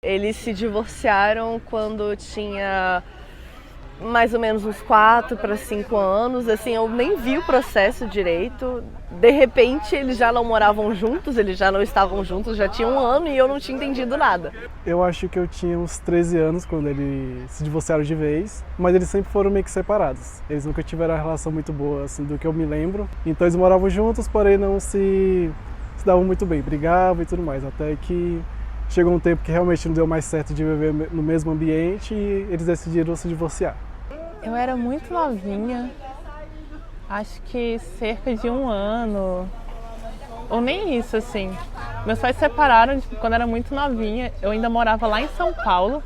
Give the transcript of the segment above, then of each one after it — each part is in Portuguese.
Eles se divorciaram quando tinha mais ou menos uns 4 para 5 anos, assim, eu nem vi o processo direito. De repente, eles já não moravam juntos, eles já não estavam juntos, já tinha 1 ano e eu não tinha entendido nada. Eu acho que eu tinha uns 13 anos quando eles se divorciaram de vez, mas eles sempre foram meio que separados. Eles nunca tiveram uma relação muito boa, assim, do que eu me lembro. Então eles moravam juntos, porém não se davam muito bem, brigavam e tudo mais, até que chegou um tempo que realmente não deu mais certo de viver no mesmo ambiente e eles decidiram se divorciar. Eu era muito novinha, acho que cerca de 1 ano, ou nem isso, assim. Meus pais se separaram quando eu era muito novinha, eu ainda morava lá em São Paulo.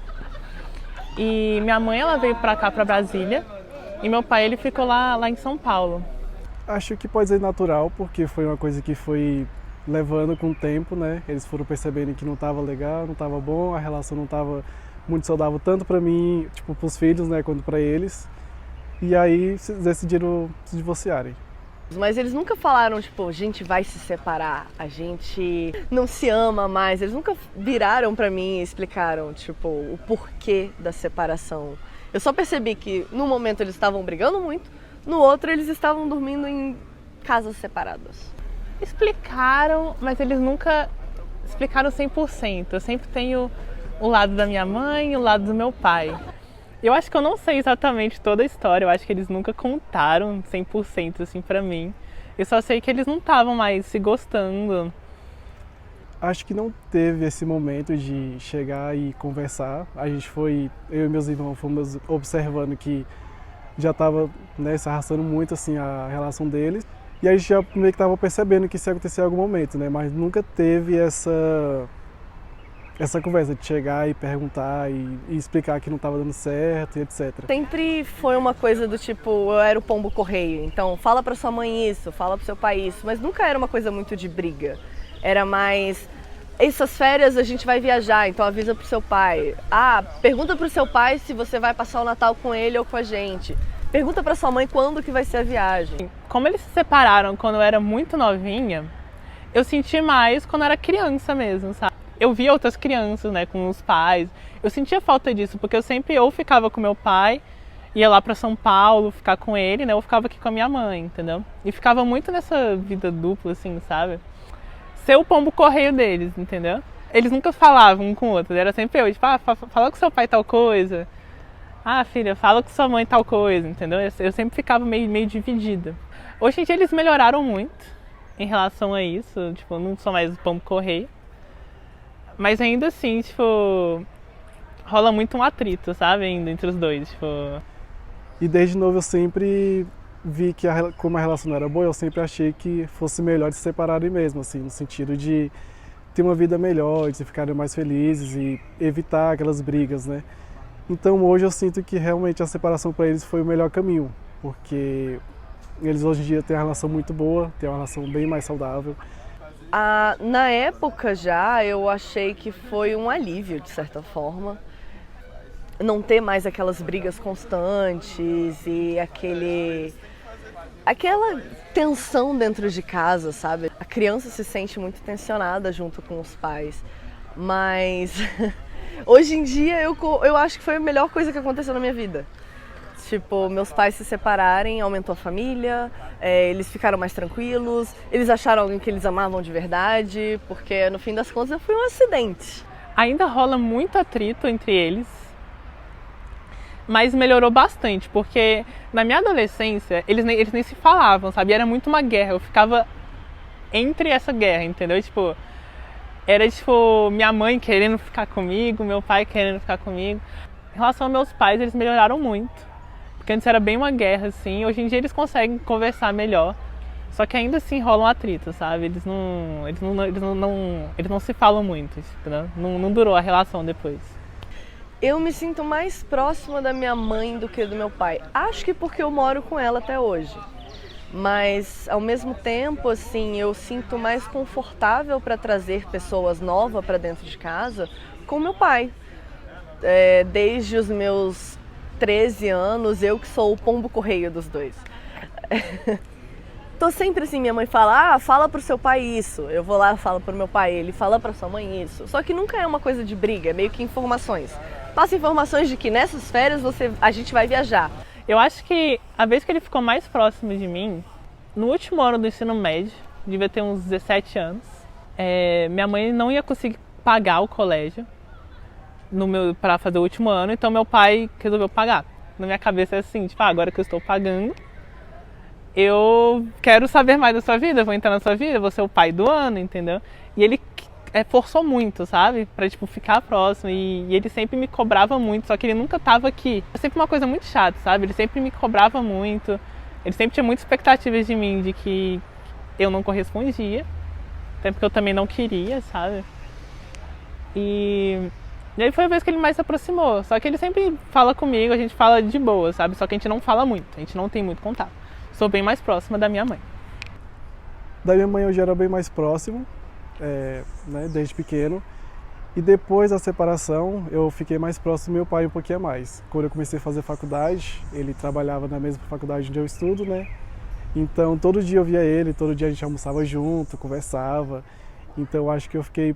E minha mãe, ela veio pra cá, pra Brasília, e meu pai, ele ficou lá em São Paulo. Acho que pode ser natural, porque foi uma coisa que foi levando com o tempo, né? Eles foram percebendo que não estava legal, não estava bom, a relação não estava muito saudável, tanto para mim, tipo, para os filhos, né, quanto para eles. E aí decidiram se divorciarem. Mas eles nunca falaram, tipo, a gente vai se separar, a gente não se ama mais. Eles nunca viraram pra mim e explicaram, tipo, o porquê da separação. Eu só percebi que no momento eles estavam brigando muito, no outro eles estavam dormindo em casas separadas. Explicaram, mas eles nunca explicaram 100%. Eu sempre tenho o lado da minha mãe e o lado do meu pai. Eu acho que eu não sei exatamente toda a história, eu acho que eles nunca contaram 100% assim pra mim. Eu só sei que eles não estavam mais se gostando. Acho que não teve esse momento de chegar e conversar. A gente foi, eu e meus irmãos fomos observando que já estava, né, se arrastando muito assim a relação deles. E a gente já meio que estava percebendo que isso ia acontecer em algum momento, né? Mas nunca teve essa conversa de chegar e perguntar e explicar que não estava dando certo e etc. Sempre foi uma coisa do tipo, eu era o pombo correio, então fala pra sua mãe isso, fala pro seu pai isso, mas nunca era uma coisa muito de briga. Era mais, essas férias a gente vai viajar, então avisa pro seu pai. Ah, pergunta pro seu pai se você vai passar o Natal com ele ou com a gente. Pergunta pra sua mãe quando que vai ser a viagem. Como eles se separaram quando eu era muito novinha, eu senti mais quando eu era criança mesmo, sabe? Eu via outras crianças, né, com os pais. Eu sentia falta disso, porque eu sempre ou ficava com meu pai, ia lá pra São Paulo ficar com ele, né, ou ficava aqui com a minha mãe, entendeu? E ficava muito nessa vida dupla, assim, sabe? Ser o pombo correio deles, entendeu? Eles nunca falavam um com o outro, era sempre eu, tipo, fala com seu pai tal coisa. Ah, filha, fala com sua mãe tal coisa, entendeu? Eu sempre ficava meio dividida. Hoje em dia eles melhoraram muito em relação a isso, tipo, não sou mais o pombo correio. Mas ainda assim, tipo, rola muito um atrito, sabe, ainda entre os dois, tipo... E desde novo eu sempre vi que como a relação não era boa, eu sempre achei que fosse melhor de se separarem mesmo, assim, no sentido de ter uma vida melhor, de ficarem mais felizes e evitar aquelas brigas, né? Então hoje eu sinto que realmente a separação para eles foi o melhor caminho, porque eles hoje em dia têm uma relação muito boa, têm uma relação bem mais saudável. Na época já eu achei que foi um alívio, de certa forma, não ter mais aquelas brigas constantes e aquela tensão dentro de casa, sabe? A criança se sente muito tensionada junto com os pais, mas hoje em dia eu acho que foi a melhor coisa que aconteceu na minha vida. Tipo, meus pais se separarem, aumentou a família, eles ficaram mais tranquilos, eles acharam alguém que eles amavam de verdade, porque no fim das contas eu fui um acidente. Ainda rola muito atrito entre eles, mas melhorou bastante, porque na minha adolescência eles nem se falavam, sabe? Era muito uma guerra, eu ficava entre essa guerra, entendeu? Tipo, era tipo minha mãe querendo ficar comigo, meu pai querendo ficar comigo. Em relação aos meus pais, eles melhoraram muito. Porque antes era bem uma guerra, assim, hoje em dia eles conseguem conversar melhor. Só que ainda assim rolam atritos, sabe? Eles não se falam muito, né? Não durou a relação depois. Eu me sinto mais próxima da minha mãe do que do meu pai. Acho que porque eu moro com ela até hoje. Mas ao mesmo tempo, assim, eu sinto mais confortável para trazer pessoas novas para dentro de casa com meu pai. Desde os meus 13 anos, eu que sou o pombo correio dos dois. tô sempre assim, minha mãe fala, fala pro seu pai isso. Eu vou lá, falo pro meu pai, ele fala pra sua mãe isso. Só que nunca é uma coisa de briga, é meio que informações. Passa informações de que nessas férias a gente vai viajar. Eu acho que a vez que ele ficou mais próximo de mim, no último ano do ensino médio, devia ter uns 17 anos, minha mãe não ia conseguir pagar o colégio para fazer o último ano, então meu pai resolveu pagar. Na minha cabeça é assim, tipo, agora que eu estou pagando, eu quero saber mais da sua vida, vou entrar na sua vida, vou ser o pai do ano, entendeu? E ele forçou muito, sabe? Pra, tipo, ficar próximo. E ele sempre me cobrava muito, só que ele nunca tava aqui. É sempre uma coisa muito chata, sabe? Ele sempre me cobrava muito. Ele sempre tinha muitas expectativas de mim, de que eu não correspondia. Até porque eu também não queria, sabe? E aí foi a vez que ele mais se aproximou. Só que ele sempre fala comigo, a gente fala de boa, sabe? Só que a gente não fala muito, a gente não tem muito contato. Sou bem mais próxima da minha mãe. Da minha mãe eu já era bem mais próximo, né, desde pequeno. E depois da separação eu fiquei mais próximo do meu pai um pouquinho mais. Quando eu comecei a fazer faculdade, ele trabalhava na mesma faculdade onde eu estudo, né? Então todo dia eu via ele, todo dia a gente almoçava junto, conversava. Então acho que eu fiquei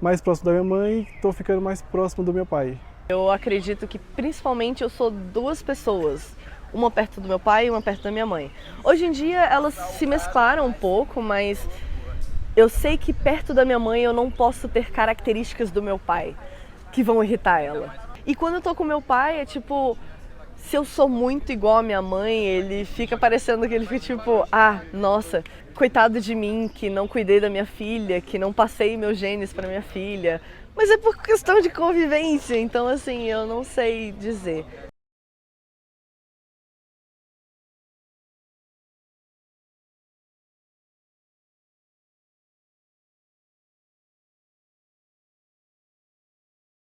mais próximo da minha mãe e estou ficando mais próximo do meu pai. Eu acredito que principalmente eu sou duas pessoas. Uma perto do meu pai e uma perto da minha mãe. Hoje em dia elas se mesclaram um pouco, mas eu sei que perto da minha mãe eu não posso ter características do meu pai que vão irritar ela. E quando eu tô com meu pai é tipo, se eu sou muito igual a minha mãe, ele fica parecendo que ele fica tipo, nossa, coitado de mim que não cuidei da minha filha, que não passei meus genes para minha filha. Mas é por questão de convivência, então assim, eu não sei dizer.